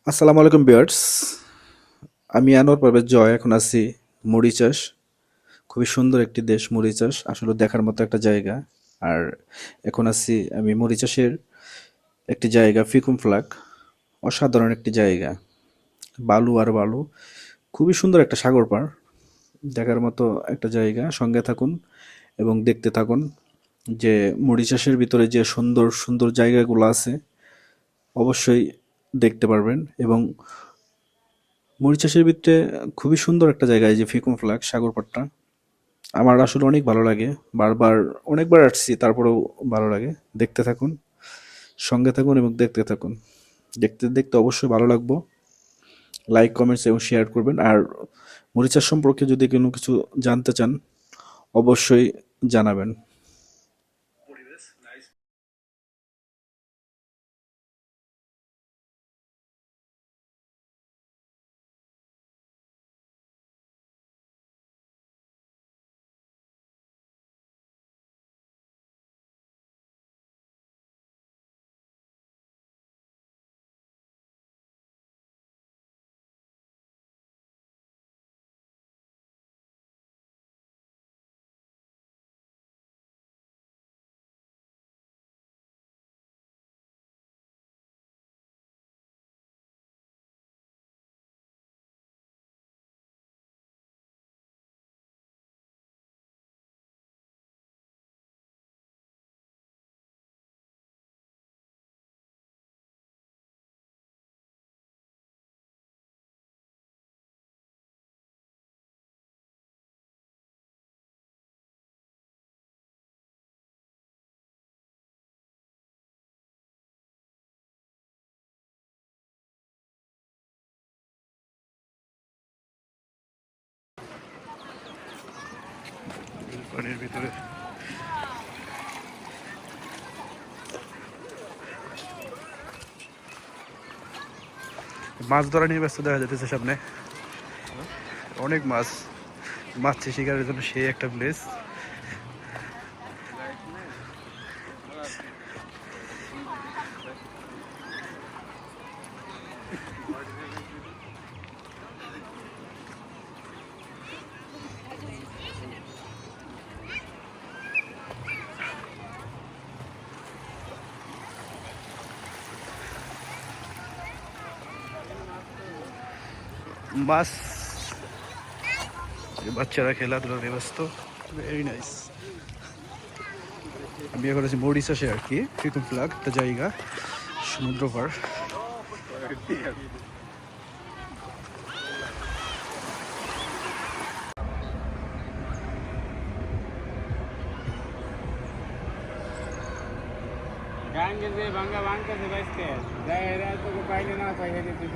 আসসালামু আলাইকুম ভিউয়ার্স। আমি আনোয়ার পারভেজ জয়। এখন আছি মরিচাস। খুবই সুন্দর একটি দেশ মরিচাস, আসলে দেখার মতো একটা জায়গা। আর এখন আছি আমি মরিচাসের একটি জায়গা ফিকুম ফ্লাগ। অসাধারণ একটি জায়গা, বালু আর বালু। খুবই সুন্দর একটা সাগর পাড়, দেখার মতো একটা জায়গা। সঙ্গে থাকুন এবং দেখতে থাকুন যে মরিচাসের ভিতরে যে সুন্দর সুন্দর জায়গাগুলো আছে, অবশ্যই দেখতে পারবেন। এবং মরিচাসের ভিতরে খুবই সুন্দর একটা জায়গা, এই যে ফিকুম ফ্ল্যাগ সাগর পাড়টা। আমার আসলে অনেক ভালো লাগে, বারবার অনেকবার আসছি, তারপরেও ভালো লাগে। দেখতে থাকুন, সঙ্গে থাকুন এবং দেখতে থাকুন। দেখতে দেখতে অবশ্যই ভালো লাগবো। লাইক, কমেন্টস এবং শেয়ার করবেন। আর মরিচাস সম্পর্কে যদি কোনো কিছু জানতে চান, অবশ্যই জানাবেন। পানির ভিতরে মাছ ধরা নিয়ে ব্যস্ত দেখা যাচ্ছে সামনে। অনেক মাছ, মাছ শিকারের জন্য সেই একটা প্লেস। মাছ, বাচ্চারা খেলাধুলা নিয়ে ব্যস্ত। Very nice. আমি এখন আছি মরিচাসে আর কি, ফিকুম ফ্লাগ একটা জায়গা, সমুদ্র পাড়। গান গেছে ভাঙ্গা ভাঙতেছে বাইসতে যাই এরা তো পাইলে না পাই হেঁটে তুই